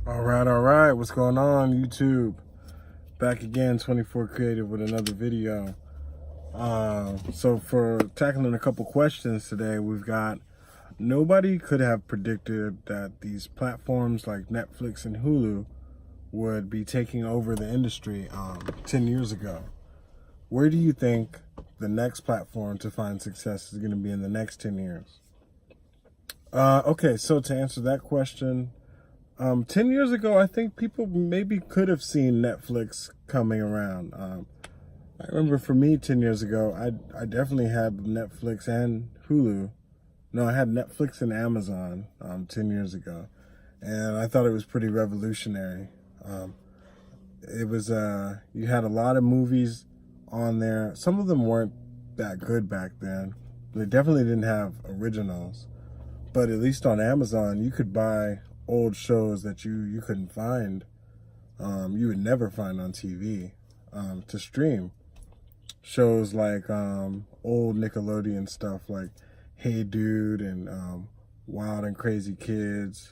All right. What's going on, YouTube? Back again, 24 Creative with another video. So for tackling a couple questions today, we've got nobody could have predicted that these platforms like Netflix and Hulu would be taking over the industry 10 years ago. Where do you think the next platform to find success is going to be in the next 10 years? Okay, so to answer that question, 10 years ago, I think people maybe could have seen Netflix coming around. I remember for me 10 years ago, I definitely had Netflix and Hulu. No, I had Netflix and Amazon 10 years ago. And I thought it was pretty revolutionary. It was, you had a lot of movies on there. Some of them weren't that good back then. They definitely didn't have originals. But at least on Amazon, you could buy old shows that you couldn't find, you would never find on TV, to stream. Shows like old Nickelodeon stuff like Hey Dude and Wild and Crazy Kids,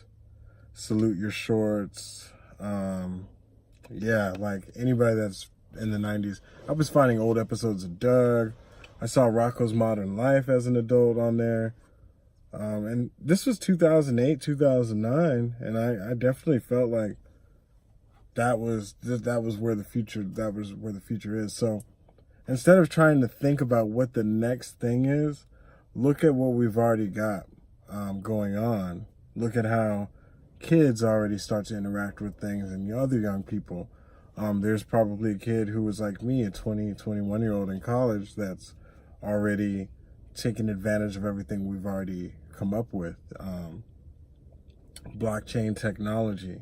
Salute Your Shorts. Yeah, like anybody that's in the 90s. I was finding old episodes of Doug. I saw Rocko's Modern Life as an adult on there. And this was 2008, 2009, and I definitely felt like that was where the future is. So instead of trying to think about what the next thing is, look at what we've already got going on. Look at how kids already start to interact with things and other young people. There's probably a kid who was like me, a 21-year-old in college that's already taking advantage of everything we've already come up with. Blockchain technology,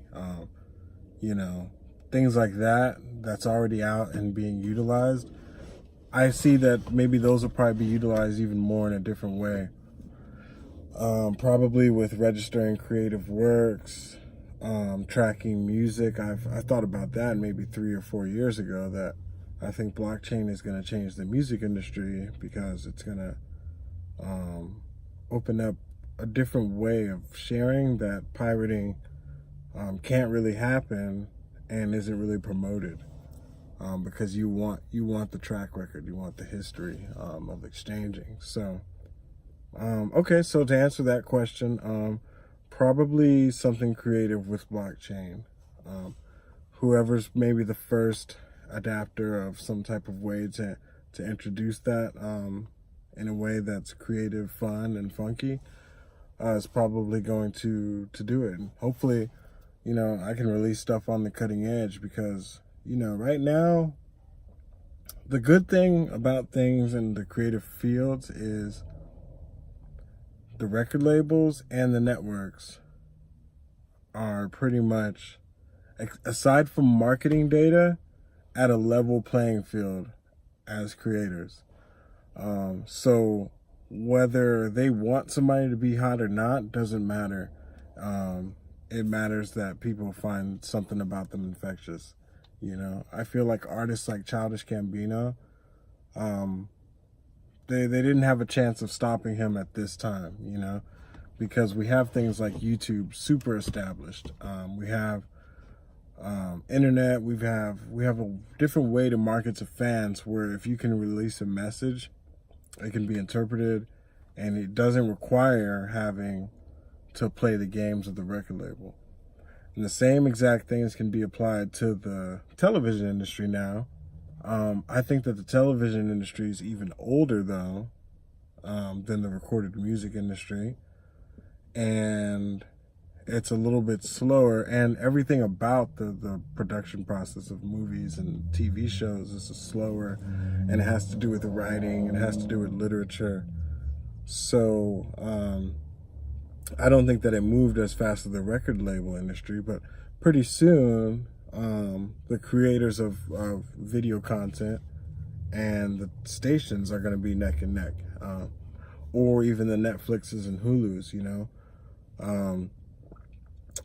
things like that's already out and being utilized. I see that maybe those will probably be utilized even more in a different way. Probably with registering creative works, tracking music. I thought about that maybe 3 or 4 years ago, that I think blockchain is going to change the music industry because it's going to open up a different way of sharing that pirating can't really happen and isn't really promoted, because you want the track record, you want the history of exchanging. So okay, so to answer that question, probably something creative with blockchain. Whoever's maybe the first adapter of some type of way to introduce that in a way that's creative, fun, and funky, is probably going to do it. And hopefully, I can release stuff on the cutting edge, because, right now, the good thing about things in the creative fields is the record labels and the networks are pretty much, aside from marketing data, at a level playing field as creators. So whether they want somebody to be hot or not doesn't matter. It matters that people find something about them infectious. I feel like artists like Childish Gambino, they didn't have a chance of stopping him at this time, because we have things like YouTube super established. We have internet. We have a different way to market to fans, where if you can release a message, it can be interpreted, and it doesn't require having to play the games of the record label. And the same exact things can be applied to the television industry now. I think that the television industry is even older, though, than the recorded music industry. And it's a little bit slower, and everything about the production process of movies and TV shows is slower, and it has to do with the writing, and it has to do with literature. So I don't think that it moved as fast as the record label industry, but pretty soon the creators of video content and the stations are going to be neck and neck, or even the Netflixes and Hulus,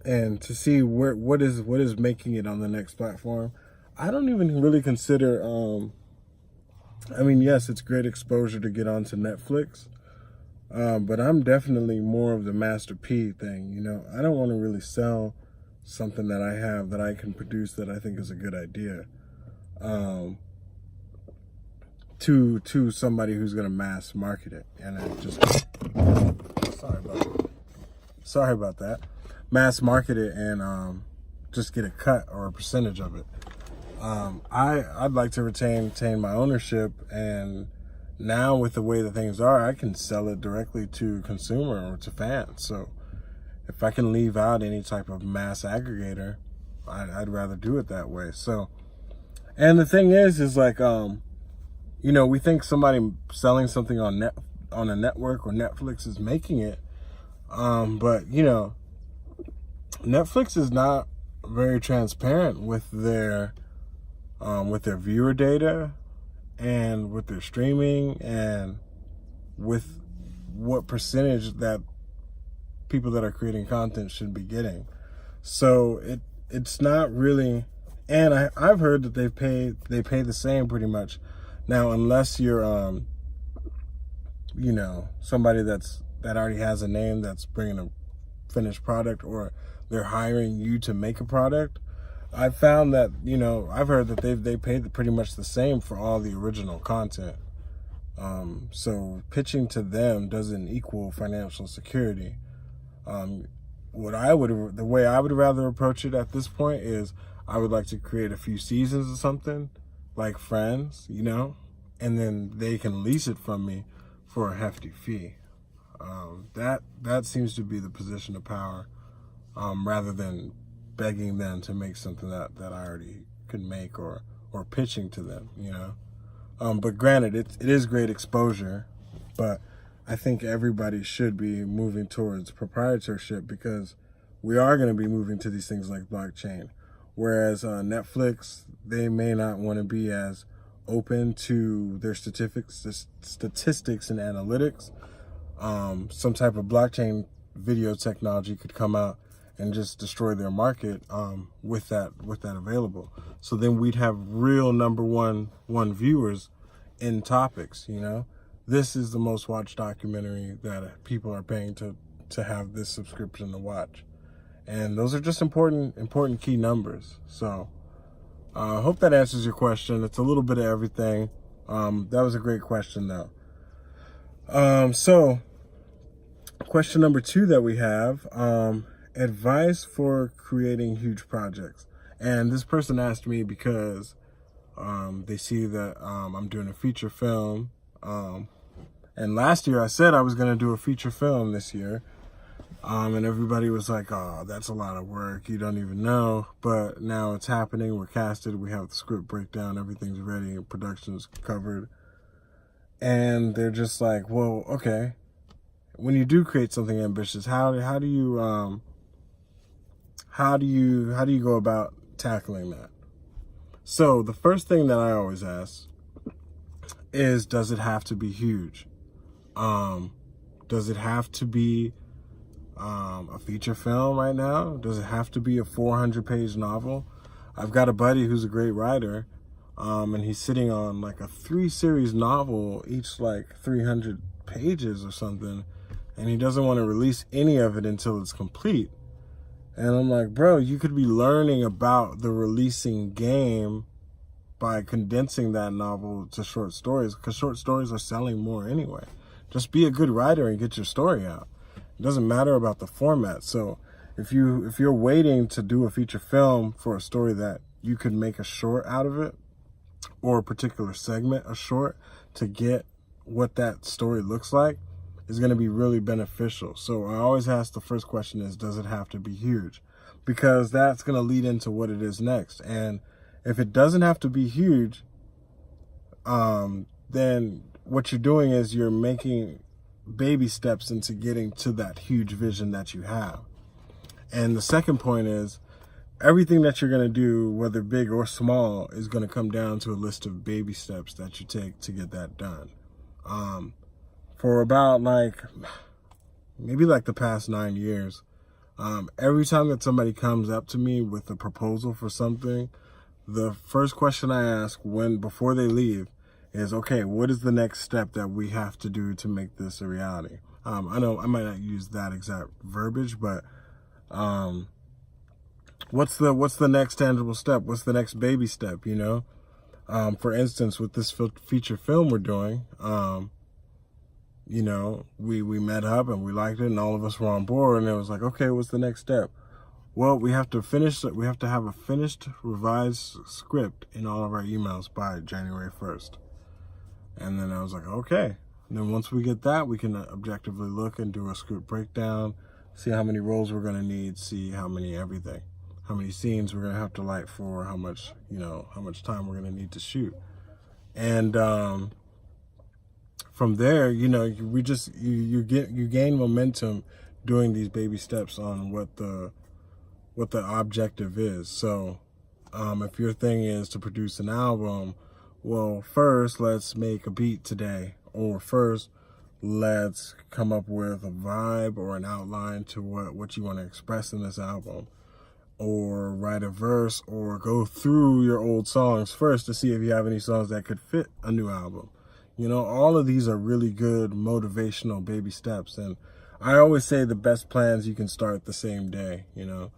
and to see what is making it on the next platform. I don't even really consider, yes, it's great exposure to get onto Netflix, but I'm definitely more of the Master P thing. I don't want to really sell something that I have that I can produce that I think is a good idea, to somebody who's going to mass market it. And I just, sorry about that, mass market it and just get a cut or a percentage of it. I'd like to retain my ownership, and now with the way that things are, I can sell it directly to consumer or to fans. So if I can leave out any type of mass aggregator, I'd rather do it that way. So, and the thing is like, you know, we think somebody selling something on a network or Netflix is making it, but you know, Netflix is not very transparent with their viewer data and with their streaming and with what percentage that people that are creating content should be getting. So it's not really, and I've heard that they pay the same pretty much. Now, unless you're you know, somebody that already has a name that's bringing a finished product, or they're hiring you to make a product, I've found that, you know, I've heard that they pay pretty much the same for all the original content. So pitching to them doesn't equal financial security. The way I would rather approach it at this point is I would like to create a few seasons of something like Friends, you know, and then they can lease it from me for a hefty fee. That seems to be the position of power, rather than begging them to make something that I already could make, or pitching to them, you know. But granted, it is great exposure, but I think everybody should be moving towards proprietorship, because we are going to be moving to these things like blockchain. Whereas Netflix, they may not want to be as open to their statistics and analytics. Some type of blockchain video technology could come out and just destroy their market with that available. So then we'd have real number one viewers in topics, you know. This is the most watched documentary that people are paying to have this subscription to watch. And those are just important key numbers. So I hope that answers your question. It's a little bit of everything. That was a great question though. So question number 2 that we have, advice for creating huge projects. And this person asked me because they see that I'm doing a feature film. And last year I said I was going to do a feature film this year. And everybody was like, oh, that's a lot of work. You don't even know. But now it's happening. We're casted. We have the script breakdown. Everything's ready. And production's covered. And they're just like, well, okay. When you do create something ambitious, how do you go about tackling that? So the first thing that I always ask is, does it have to be huge? Does it have to be a feature film right now? Does it have to be a 400-page novel? I've got a buddy who's a great writer, and he's sitting on like a 3-series novel, each like 300 pages or something, and he doesn't want to release any of it until it's complete. And I'm like, bro, you could be learning about the releasing game by condensing that novel to short stories, because short stories are selling more anyway. Just be a good writer and get your story out. It doesn't matter about the format. So if you're waiting to do a feature film for a story that you could make a short out of it, or a particular segment, a short, to get what that story looks like, is going to be really beneficial. So I always ask, the first question is, does it have to be huge? Because that's going to lead into what it is next. And if it doesn't have to be huge, then what you're doing is you're making baby steps into getting to that huge vision that you have. And the second point is, everything that you're going to do, whether big or small, is going to come down to a list of baby steps that you take to get that done. For about maybe the past 9 years, every time that somebody comes up to me with a proposal for something, the first question I ask before they leave is, okay, what is the next step that we have to do to make this a reality? I know I might not use that exact verbiage, but what's the next tangible step? What's the next baby step, you know? For instance, with this feature film we're doing, you know, we met up and we liked it and all of us were on board, and it was like, okay, what's the next step? Well, we have to have a finished revised script in all of our emails by January 1st. And then I was like, okay. And then once we get that, we can objectively look and do a script breakdown, see how many roles we're going to need, see how many everything, how many scenes we're going to have to light for, how much time we're going to need to shoot. And from there, you know, you gain momentum doing these baby steps on what the objective is. So if your thing is to produce an album, well, first let's make a beat today, or first let's come up with a vibe or an outline to what you want to express in this album, or write a verse, or go through your old songs first to see if you have any songs that could fit a new album. You know, all of these are really good motivational baby steps. And I always say the best plans you can start the same day, you know.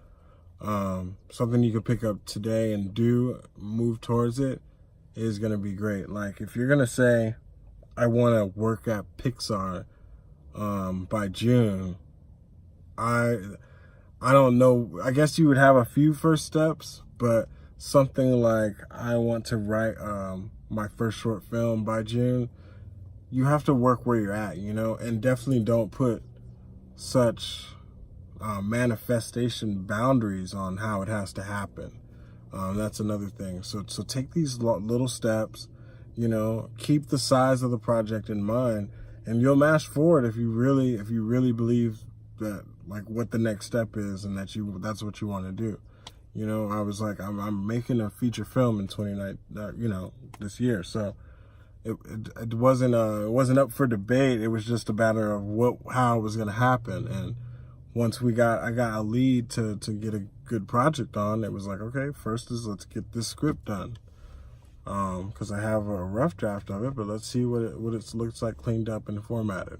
Something you can pick up today and move towards it is going to be great. Like if you're going to say, I want to work at Pixar by June, I don't know. I guess you would have a few first steps, but something like I want to write my first short film by June, you have to work where you're at, you know, and definitely don't put such manifestation boundaries on how it has to happen. That's another thing. So take these little steps, you know, keep the size of the project in mind, and you'll mash forward if you really believe that, like, what the next step is, and that's what you want to do. You know, I was like, I'm making a feature film in 29, you know, this year. So it wasn't up for debate. It was just a matter of how it was going to happen. And once I got a lead to get a good project on, it was like, okay, first is let's get this script done. Because I have a rough draft of it, but let's see what it looks like cleaned up and formatted.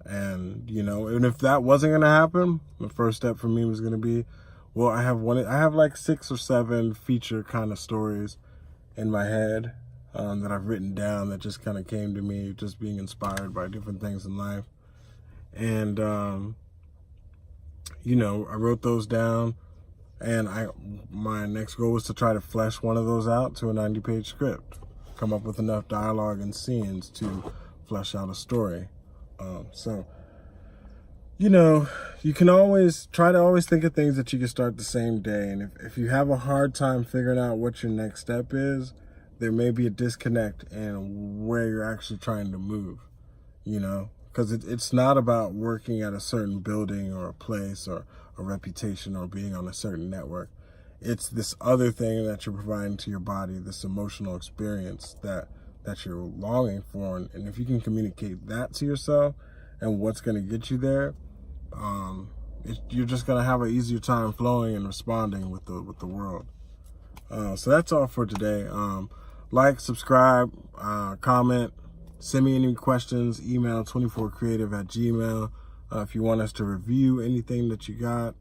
And, you know, and if that wasn't going to happen, the first step for me was going to be, well, I have like 6 or 7 feature kind of stories in my head that I've written down that just kind of came to me, just being inspired by different things in life. And, you know, I wrote those down, and my next goal was to try to flesh one of those out to a 90-page script, come up with enough dialogue and scenes to flesh out a story. So, you know, you can always think of things that you can start the same day. And if you have a hard time figuring out what your next step is, there may be a disconnect in where you're actually trying to move, you know, because it's not about working at a certain building or a place or a reputation or being on a certain network. It's this other thing that you're providing to your body, this emotional experience that you're longing for. And if you can communicate that to yourself and what's going to get you there, you're just going to have an easier time flowing and responding with the world. So that's all for today. Like, subscribe, comment, send me any questions, email 24creative@gmail.com. If you want us to review anything that you got,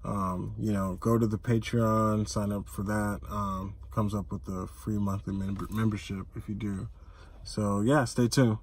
you know, go to the Patreon, sign up for that. Comes up with a free monthly membership if you do. So yeah, stay tuned.